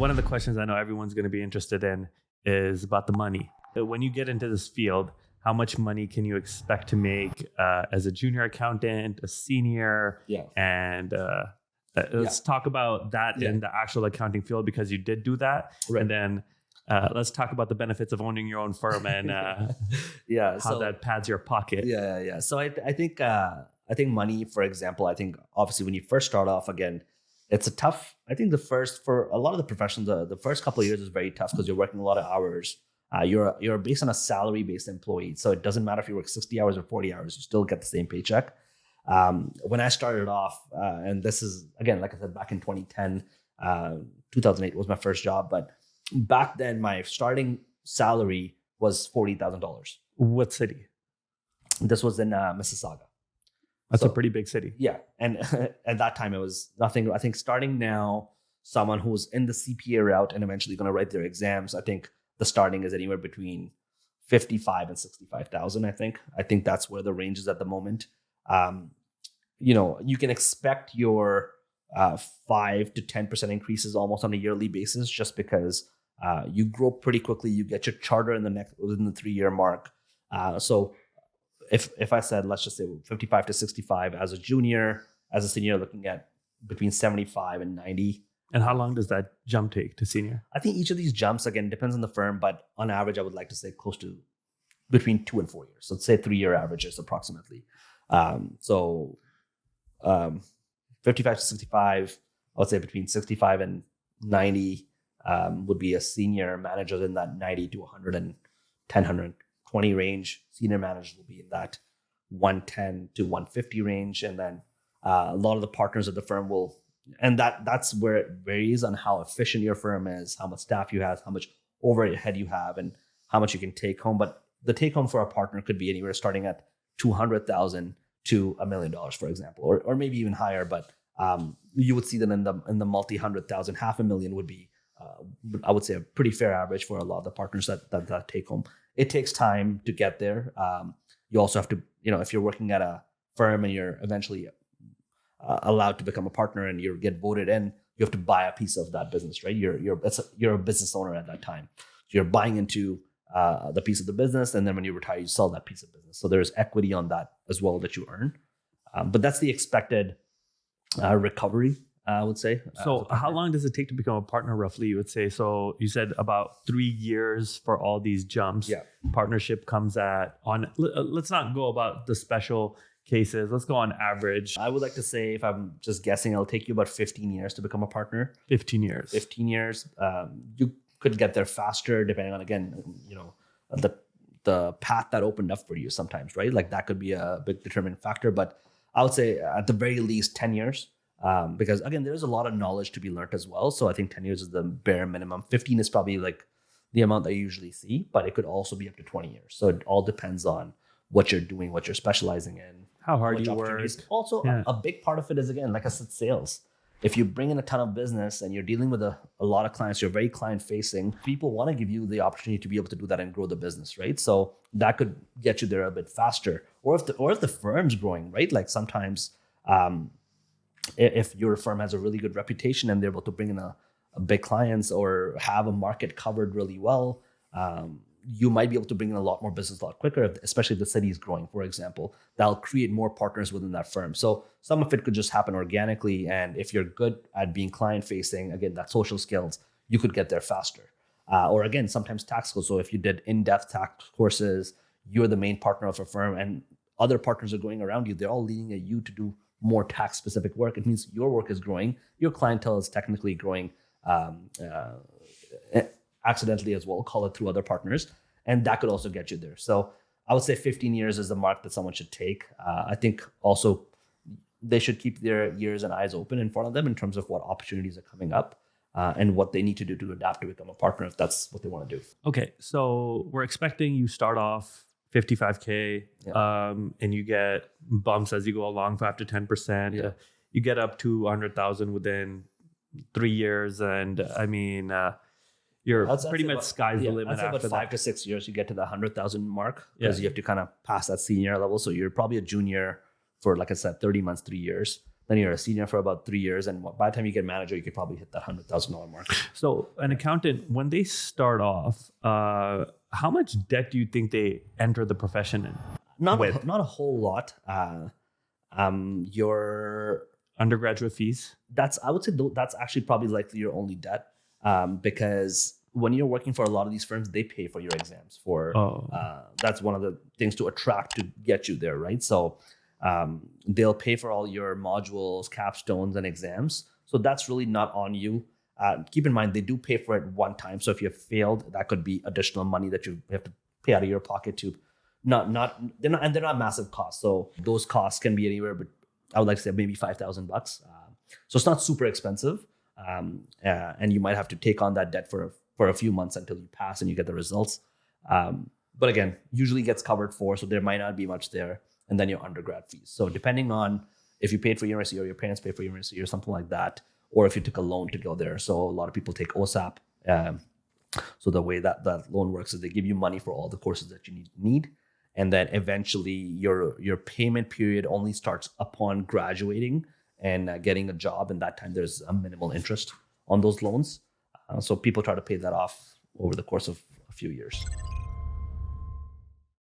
One of the questions I know everyone's going to be interested in is about the money. When you get into this field, how much money can you expect to make as a junior accountant, a senior? Yeah. And let's talk about that in the actual accounting field, because you did do that. Right. And then let's talk about the benefits of owning your own firm and how that pads your pocket. Yeah. So I think money, for example, I think obviously when you first start off, again, it's a tough. I think for a lot of the professions, the first couple of years is very tough because you're working a lot of hours. You're based on a salary-based employee, so it doesn't matter if you work 60 hours or 40 hours, you still get the same paycheck. When I started off, and this is, again, like I said, back in 2010, 2008 was my first job, but back then my starting salary was $40,000. What city? This was in Mississauga. That's a pretty big city. Yeah, and at that time it was nothing. I think starting now, someone who's in the CPA route and eventually going to write their exams, I think the starting is anywhere between 55 and 65,000. I think that's where the range is at the moment. You can expect your 5 to 10% increases almost on a yearly basis, just because you grow pretty quickly. You get your charter within the 3-year mark. So if I said, let's just say 55 to 65 as a junior, as a senior, looking at between 75 and 90. And how long does that jump take to senior? I think each of these jumps, again, depends on the firm, but on average, I would like to say close to between 2 and 4 years. So let's say 3-year averages approximately. 55 to 65, I would say between 65 and 90 would be a senior manager in that 90 to 110, 120 range. Senior managers will be in that 110 to 150 range. And then a lot of the partners of the firm will, and that's where it varies on how efficient your firm is, how much staff you have, how much overhead you have, and how much you can take home. But the take home for a partner could be anywhere starting at $200,000 to $1 million, for example, or maybe even higher. But you would see that in the multi-100,000, $500,000 would be, I would say, a pretty fair average for a lot of the partners that take home. It takes time to get there. You also have to, if you're working at a firm and you're eventually allowed to become a partner and you get voted in, you have to buy a piece of that business, right? You're a business owner at that time. So you're buying into the piece of the business, and then when you retire, you sell that piece of business. So there's equity on that as well that you earn. But that's the expected recovery, I would say. So how long does it take to become a partner, roughly, you would say? So you said about 3 years for all these jumps. Yeah. Partnership comes let's not go about the special cases. Let's go on average. I would like to say, if I'm just guessing, it'll take you about 15 years to become a partner. 15 years. 15 years. You could get there faster, depending on, again, the path that opened up for you sometimes, right? Like that could be a big determining factor. But I would say at the very least 10 years. Because again, there's a lot of knowledge to be learned as well. So I think 10 years is the bare minimum. 15 is probably like the amount that you usually see, but it could also be up to 20 years. So it all depends on what you're doing, what you're specializing in, how hard you work. Also, a big part of it is, again, like I said, sales. If you bring in a ton of business and you're dealing with a lot of clients, you're very client facing, people want to give you the opportunity to be able to do that and grow the business, right? So that could get you there a bit faster. Or if the firm's growing, right? Like sometimes if your firm has a really good reputation and they're able to bring in a big clients or have a market covered really well, you might be able to bring in a lot more business a lot quicker, especially if the city is growing, for example. That'll create more partners within that firm. So some of it could just happen organically. And if you're good at being client facing, again, that social skills, you could get there faster. Or again, sometimes tactical. So if you did in-depth tax courses, you're the main partner of a firm and other partners are going around you. They're all leading at you to do more tax specific work. It means your work is growing. Your clientele is technically growing accidentally as well, call it through other partners. And that could also get you there. So I would say 15 years is the mark that someone should take. I think also they should keep their ears and eyes open in front of them in terms of what opportunities are coming up and what they need to do to adapt to become a partner if that's what they want to do. Okay, so we're expecting you start off 55K and you get bumps as you go along, 5 to 10%. Yeah. You get up to 100,000 within 3 years. And I mean, you're pretty much sky's the limit after about 5 to 6 years, you get to the 100,000 mark because you have to kind of pass that senior level. So you're probably a junior for, like I said, 30 months, 3 years. Then you're a senior for about 3 years, and by the time you get manager, you could probably hit that $100,000 mark. So an accountant, when they start off, how much debt do you think they enter the profession in? Not a whole lot. Your Undergraduate fees? I would say that's actually probably likely your only debt, because when you're working for a lot of these firms, they pay for your exams. That's one of the things to attract to get you there, right? So they'll pay for all your modules, capstones, and exams. So that's really not on you. Keep in mind, they do pay for it one time. So if you have failed, that could be additional money that you have to pay out of your pocket to. They're not massive costs. So those costs can be anywhere, but I would like to say maybe $5,000. So it's not super expensive, and you might have to take on that debt for a few months until you pass and you get the results. But again, usually gets covered for, so there might not be much there. And then your undergrad fees. So depending on if you paid for university or your parents paid for university or something like that, or if you took a loan to go there. So a lot of people take OSAP. So the way that loan works is they give you money for all the courses that you need. And then eventually your payment period only starts upon graduating and getting a job. And that time there's a minimal interest on those loans. So people try to pay that off over the course of a few years.